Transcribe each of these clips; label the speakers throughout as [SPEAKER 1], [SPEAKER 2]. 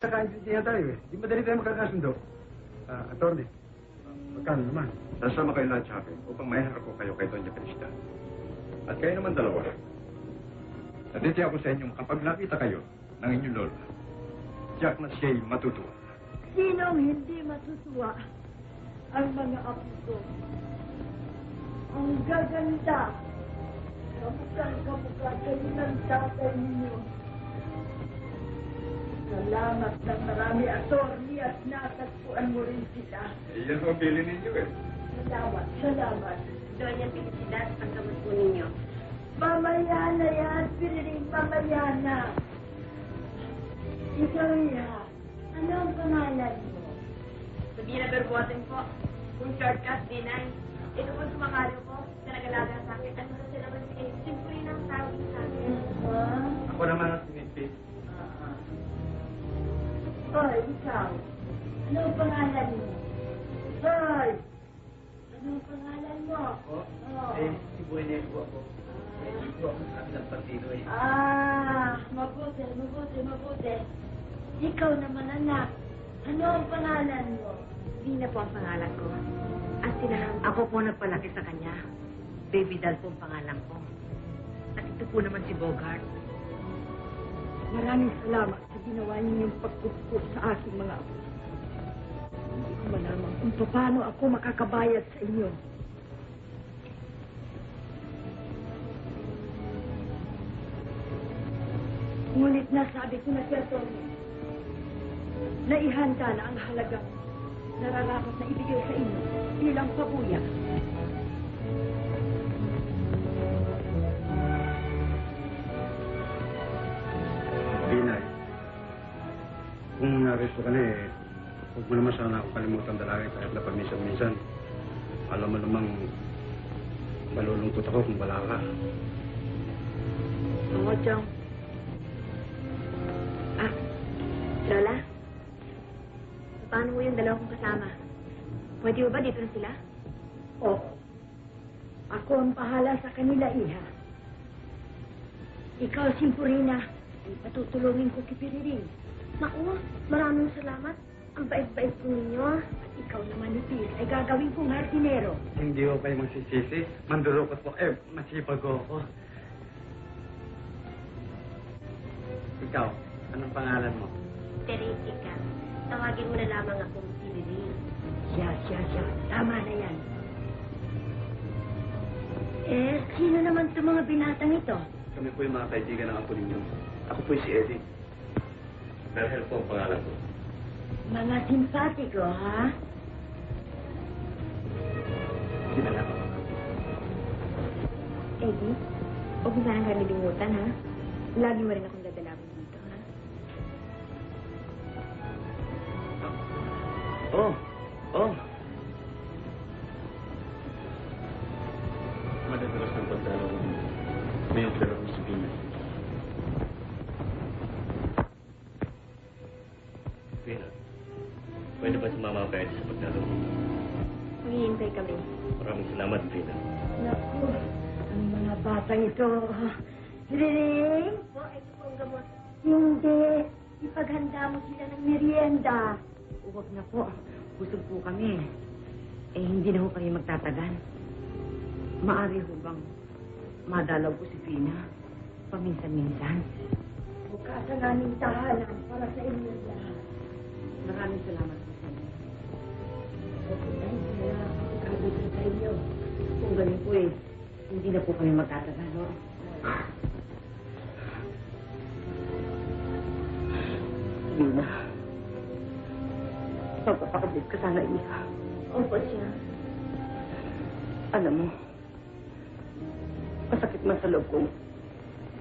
[SPEAKER 1] Nakaintindihan tayo eh. Di madali tayo magkakasundo. Attorney, magkano naman?
[SPEAKER 2] Nasama kayo lahat sa akin upang maiharap ko kayo kay Doña Crista. At kayo naman dalawa. Natitiyak ako sa inyong kapag nakita kayo ng inyong lola, tiyak na siya'y matutuwa.
[SPEAKER 3] Sinong hindi matutuwa? Ang mga apo ko. Ang gaganda. Kamukha kayo ng tatay ninyo. Salamat ng marami, attorney, at natagpuan mo rin sila.
[SPEAKER 2] Iyan ang pili ninyo eh.
[SPEAKER 3] Salamat, salamat.
[SPEAKER 4] Doña Felicidad, ang gamot po ninyo.
[SPEAKER 3] Mamaya na yan, Piriling, mamaya na. Ikaw ya, ano ang pangalan mo?
[SPEAKER 4] Sabina Berboten po. Kung shortcut, D9. Ito po sumakalo po. Sa nagalaga sa akin. Ano na sila masigay? Simple ng tawag sa akin.
[SPEAKER 1] Ako naman ang sinipis.
[SPEAKER 3] Hoy, ikaw. Ano ang pangalan mo? Hoy! Ano ang pangalan mo?
[SPEAKER 1] Ako?
[SPEAKER 3] Oh.
[SPEAKER 1] Si Buenego ako. Hindi po ako sa ng partido eh.
[SPEAKER 3] Mabuti. Ikaw naman, anak. Ano ang pangalan mo?
[SPEAKER 4] Dina po ang pangalan ko. At tinahan
[SPEAKER 5] Ako po nagpalaki sa kanya. Baby Dal po ang pangalan ko. At ito po naman si Bogart.
[SPEAKER 3] Maraming salamat sa ginawa ninyong pagtutupot sa aking mga apo. Hindi ko malaman kung paano ako makakabayad sa inyo. Ngunit nasabi ko na si Atty. na ihanda na ang halagang nararapat na ibigay sa inyo bilang pabuya.
[SPEAKER 1] Pinay. Kung naresto ka na eh, huwag mo naman sana akong kalimutan dalangin kahit na paminsan-minsan. Alam mo namang malulungkot ako kung wala ka.
[SPEAKER 4] Oo, Chong. Lola? Paano mo yung dalawa kong kasama? Pwede mo ba dito na sila?
[SPEAKER 3] Oo. Ako ang pahala sa kanila, iha. Ikaw, Simpurina, ay patutulungin ko kay Piriling.
[SPEAKER 4] Naku, maraming salamat. Ang bait-bait po ninyo.
[SPEAKER 3] At ikaw naman ni Pis ay gagawin kong hardinero.
[SPEAKER 1] Hindi ko kayo magsisisi. Mandurukot po. Masipag ko ako. Ikaw, anong pangalan mo?
[SPEAKER 4] Teresita, tawagin mo na lamang akong Piriling.
[SPEAKER 3] Siya. Tama na yan. Sino naman itong mga binatang ito?
[SPEAKER 2] Kami po yung mga kaibigan ng apo ninyo. Ako po si Eddie. Berhel po ang pangalan ko.
[SPEAKER 3] Mga simpatiko, ha?
[SPEAKER 2] Sinala ko.
[SPEAKER 4] Eddie, huwag mo sanang kalilimutan, ha? Lagi mo rin akong dadalawin dito, ha?
[SPEAKER 2] Oh. Madadalas ng pagdalaw ko dito. May ang pera ko sa Pina. Pina, pwede ba sumama ka sa pagdalaw ko?
[SPEAKER 4] Maghihintay kami.
[SPEAKER 2] Maraming salamat, Pina.
[SPEAKER 3] Naku, ang mga batang ito. Piriling?
[SPEAKER 4] Po, ito po ang gamot.
[SPEAKER 3] Hindi. Ipaghanda mo sila ng merienda.
[SPEAKER 5] Huwag na po. Busog po kami. Hindi na ho kami magtatagan. Maari ho bang madalaw po si Pina paminsan-minsan?
[SPEAKER 3] Bukasan aming tahanan para sa inyo lahat.
[SPEAKER 5] Maraming salamat po sa inyo.
[SPEAKER 3] Kaya sa inyo.
[SPEAKER 5] Kung ganun po hindi na po kami magtatagan, no? Pina, magpapakabit ka sana, iha.
[SPEAKER 4] Opo siya.
[SPEAKER 5] Alam mo, masakit man sa loob kong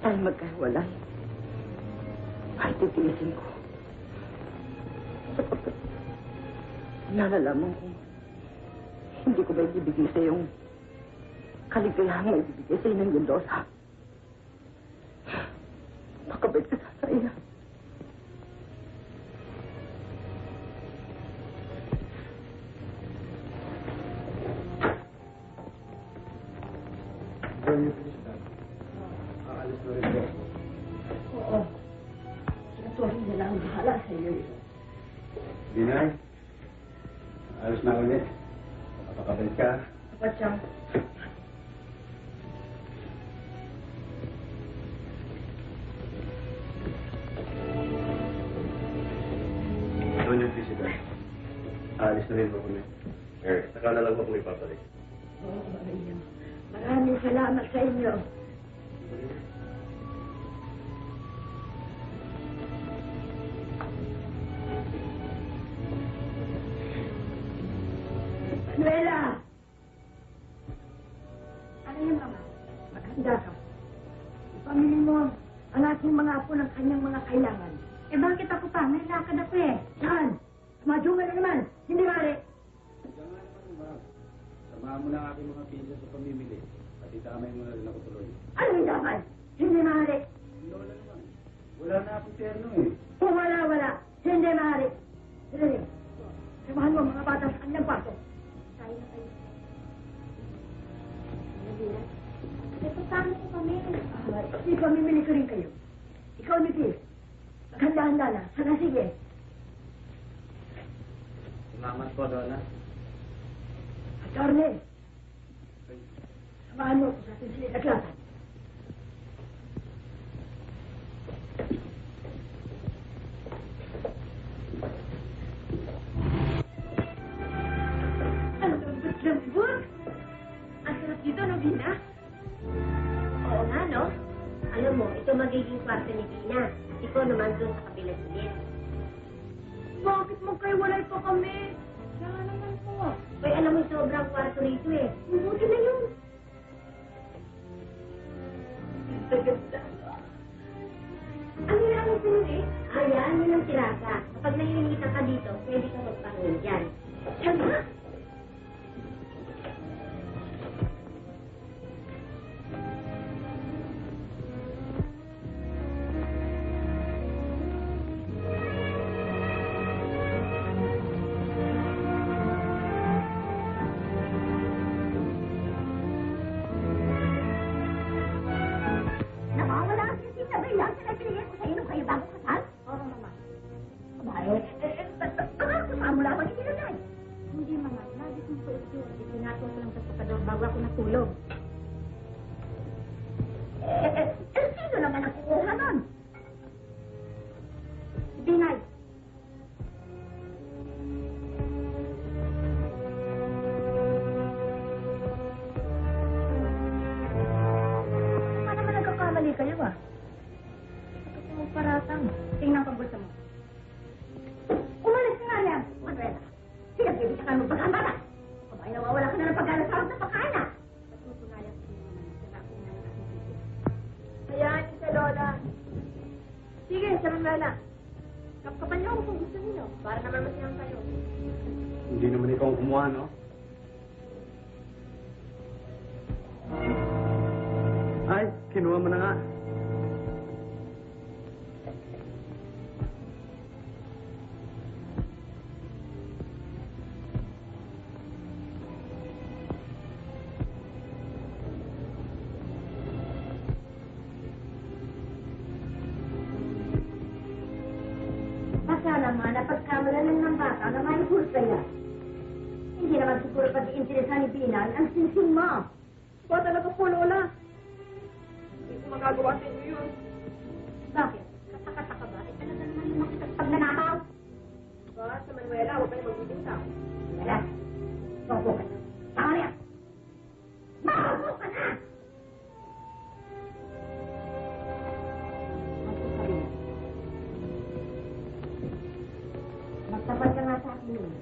[SPEAKER 5] tayo magkahiwalay. Kahit titiisin ko. Sapagkat nalalaman ko, hindi ko ba ibibigay sa yung kaligayahan na ibibigay sa inang Mendoza. Makabait ka sa iya.
[SPEAKER 1] Doña Crista, aalis na rin po.
[SPEAKER 3] Oo. Sinatuloy na lang ang bahala sa iyo.
[SPEAKER 1] Binay, ayos na ulit. Makakabalik ka.
[SPEAKER 3] What, Chang?
[SPEAKER 1] Doon yung visitor. Aalis na rin mo kami. Saka na lang mo kung ipapalik.
[SPEAKER 3] Oo, Maria. Maraming salamat sa inyo. Manuela! Ano yung mama? Maghanda ka. Ipamili mo ang ating mga apo ng kanyang mga kailangan. Eh bakit ako pa? May lakad ako eh. Saan? Madunga na naman. Hindi mali.
[SPEAKER 1] Diyan nga naman, ma'am. Samahan mo na ang aking mga pinsa sa pamimili. At itamay mo na rin ako tuloy.
[SPEAKER 3] Ano yung dapat? Hindi mali.
[SPEAKER 1] Lola naman. Wala na akong terno eh.
[SPEAKER 3] Kung wala. Hindi mali. Dali. Samahan mo ang mga bata sa kanyang pato. Tayo na kayo. Nabila? Eh, paano ko kami? Di pamimili ko rin kayo. Ikaw, Nikki. Maghanda-handa na. Sana sige.
[SPEAKER 1] Salamat po, Lola.
[SPEAKER 3] At Arne, samahan mo ako sa ating sinitaglatan. Ang lambot-lambot. Ang sarap dito, no, Bina?
[SPEAKER 4] Oo nga, no? Alam mo, ito magiging kwarto ni Tina. Ikaw naman doon sa kabilang ulit.
[SPEAKER 3] Bakit magkaiwalay pa kami? Kaya naman po.
[SPEAKER 4] Uy, alam mo, sobrang kwarto rito eh.
[SPEAKER 3] Mabuti na yun. Ganda-ganda.
[SPEAKER 4] Ano yung ang sunod eh? Ayan, yun ang tirasa. Kapag nahihilitan ka dito, pwede ka magpahinga dyan.
[SPEAKER 3] Yan ba?
[SPEAKER 4] Nawawala ang sisi na ba yan? Pinagpilihan ko sa inyo kayo bago kasal?
[SPEAKER 3] Oo, mama.
[SPEAKER 4] Aba, kasama mo lamang itinanay.
[SPEAKER 3] Hindi, mama. Lagi kong suot yun. Ipinato ko lang sa sakador bago ako natulog.
[SPEAKER 4] Sino naman ang kukuha nun?
[SPEAKER 3] Binay. Paano naman nagkakamali kayo ah? Ito po paratang. Tingnan ko gusto mo.
[SPEAKER 4] Umalis ka nga yan, Manuela. Sinabibisakan mo pagkambata. Abay, nawawala ka na ng pag-aalas sa pagkain na.
[SPEAKER 3] Patutunayan ko naman ang sarap ng aking bibig.
[SPEAKER 4] Ayan, sa Lola.
[SPEAKER 3] Sige, sa Manuela.
[SPEAKER 4] Kapkapan niyo ako kung gusto niyo. Para naman masayang kayo.
[SPEAKER 1] Hindi naman ikaw ang kumuha, no? Ay, kinuha mo na nga.
[SPEAKER 3] Baka naman, napagkamalanan ng bata na may hulsaya. Hindi naman siguro pati interesan ni Binan ang sinsing mo.
[SPEAKER 4] Ba talaga po, Lola? Hindi ko magagawa sa inyo yun.
[SPEAKER 3] Bakit? Kataka-taka ba? Eh, talaga naman yung makipagnanakaw.
[SPEAKER 4] Ba, sa Manuela, huwag kayo magbibintang.
[SPEAKER 3] Wala. Bobo ka na. Tama na yan. Bobo ka na! Ako sabi mo. Magtapat ka nga sa akin yun.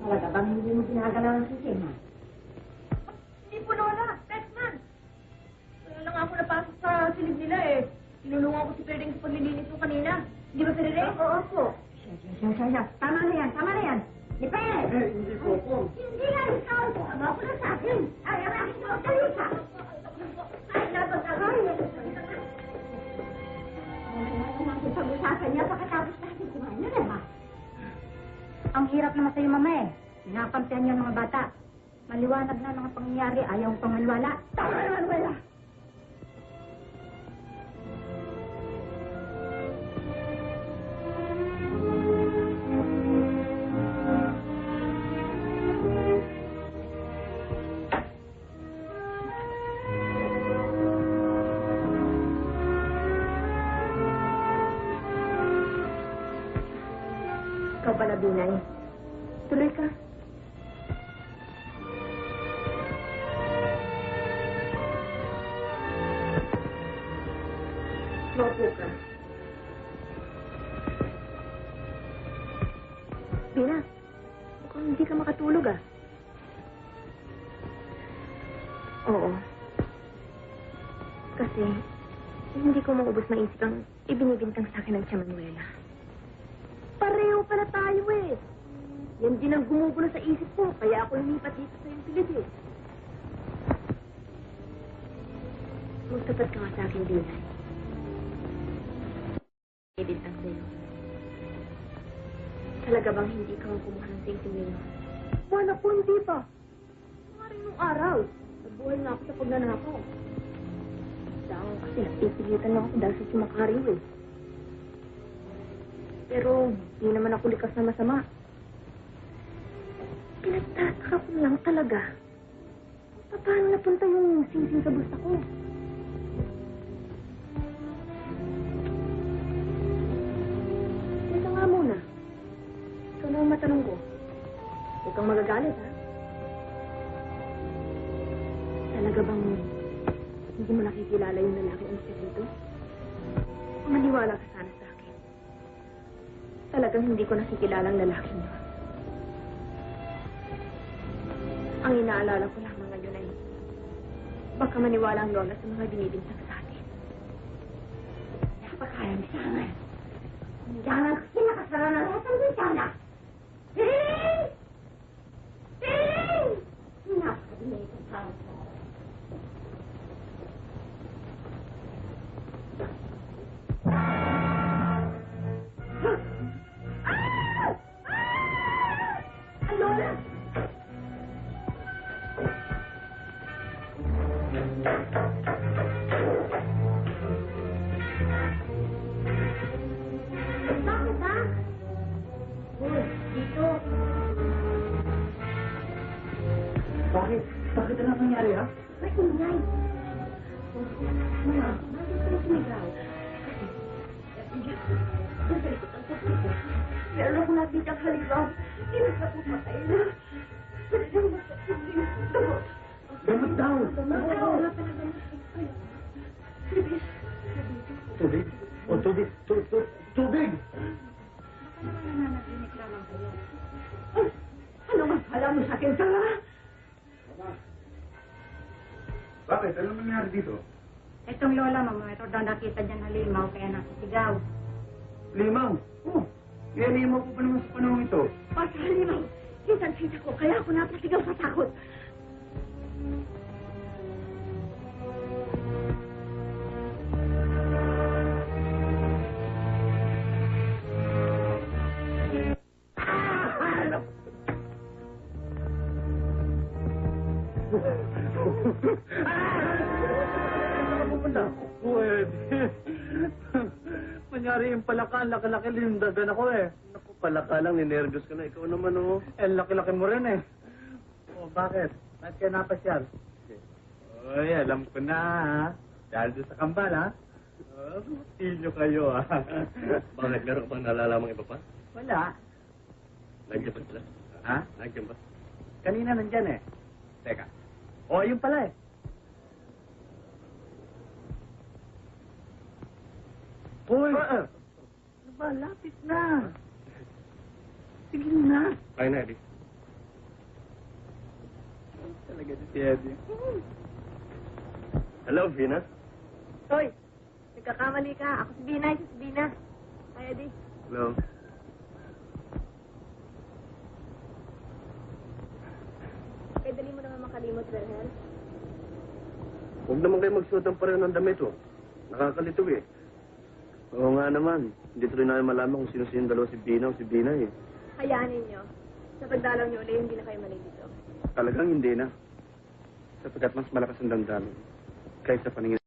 [SPEAKER 3] Talaga bang hindi mo ginagalaw ang sising, ha?
[SPEAKER 4] Hindi po, Lola. Text man. Kaya lang ako napasok sa silid nila eh. Tinulungan ko si Perding sa paglilinis ko kanina. Hindi ba, Perding?
[SPEAKER 3] Oo po. Siya. Tama na yan. Lipe!
[SPEAKER 1] Hindi po po.
[SPEAKER 3] Hindi nga ikaw. Tama ko na sa akin. Ay, ang aking kautali ka. Ay, dapat ako. Pag-usapan niya pagkatapos natin kumain na ba? Ang hirap naman sa'yo, mama eh. Pinakampihan niya ang mga bata. Maliwanag na mga pangyayari, ayaw pang maniwala. Tama naman, wala.
[SPEAKER 4] Ikaw pala, Binay. Tuloy ka. Maupo ka. Bina, mukhang hindi ka makatulog ah. Oo. Kasi, hindi ko maubos maisip ang ibinibintang sa akin ng Tia Manuela. Pareho pala tayo eh. Yan din ang gumugulo sa isip ko, kaya ako lumipat dito sa iyong pilit eh. Magtapat ka nga sa akin, Binay. Ibintang sa'yo. Talaga bang hindi ka kumuha ng sentimiento? Wala po, hindi pa. Maring nung araw, nabuhay na ako sa pagnanakaw. Dahil kasi napipilitan ako dahil sa sumakariw eh. Pero, di naman ako likas na masama. Pinagtataka ko lang talaga. Paano napunta yung singsing sa bulsa ko? Teka nga muna. Ikaw na ang matanong ko. Huwag kang magagalit, ha? Talaga bang hindi mo nakikilala yung lalaki ang dito? Maniwala ka sana sa akin. Talagang hindi ko nakikilala ang lalaki niyo. Ang inaalala ko lamang ngayon ay baka maniwala ang lola sa mga binibintang sa atin. Napakalang sana. Hanggang ang kinakasara na lahat ang bintana. Piling! Piling! Napakadinig ang tawag ko. Lola! Bakit ba? Uy, dito.
[SPEAKER 1] Bakit? Bakit na nangyari, ha?
[SPEAKER 4] May ingay. Mama, bakit kayo sumigaw? Kasi, sa likod ang puso ko. Meron ako nakita ang halimaw. Hindi na sa pumatay na. Pwede mo sa puso. Damot.
[SPEAKER 1] Gamot daw!
[SPEAKER 4] Damot. Wala pa na damot. Ay, Libis.
[SPEAKER 1] Tubig? O, tubig! Tubig!
[SPEAKER 3] Baka naman nananaginip lamang kayo.
[SPEAKER 4] Ay, ano nga pala mo sa akin, Sara?
[SPEAKER 2] Bakit? Ano nangyari dito?
[SPEAKER 3] Itong lola, mamamero daw nakita dyan halimaw, kaya nakasigaw.
[SPEAKER 2] Limaw? Oh, limaw ko pa naman sa panahon ito.
[SPEAKER 4] Basta halimaw. Kitang-kita ko, kaya ako napasigaw sa takot.
[SPEAKER 1] Pwede. Manyari yung palaka, laki-laki lindagan ako eh. Naku, palaka lang, ninervyos ka na. Ikaw naman oh. Eh, laki-laki mo rin eh. Oh, bakit? Bakit kaya napasyal? Oy, alam ko na ha. Dahil doon sa kambal ha. Oh, tinyo kayo ha.
[SPEAKER 6] Bakit? Meron ka bang nalalamang iba pa?
[SPEAKER 1] Wala.
[SPEAKER 6] Nandiyan ba sila?
[SPEAKER 1] Ha?
[SPEAKER 6] Nandiyan ba?
[SPEAKER 1] Kanina nandyan eh. Teka. Oh, yun pala eh. Hoy! Ano ba? Lapit na. Sige na.
[SPEAKER 6] Kaya na, Eddie.
[SPEAKER 1] Talaga si Eddie.
[SPEAKER 6] Hello, Vina.
[SPEAKER 4] Hoy, nagkakamali ka. Ako si Binay, si Bina. Kaya di.
[SPEAKER 6] Hello.
[SPEAKER 4] Kaya dali mo naman makalimot, Relhel.
[SPEAKER 6] Huwag naman kayo magsuot ng pareho ng damit, oh. Nakakalito eh. Oo nga naman. Hindi tuloy namin malaman kung sino-sino yung dalawa, si Bina o si Bina eh.
[SPEAKER 4] Hayaan ninyo. Sa pagdalaw niyo ulit, hindi na kayo malilito.
[SPEAKER 6] Talagang hindi na. Sapagkat mas malakas ang damdamin kaysa paningin.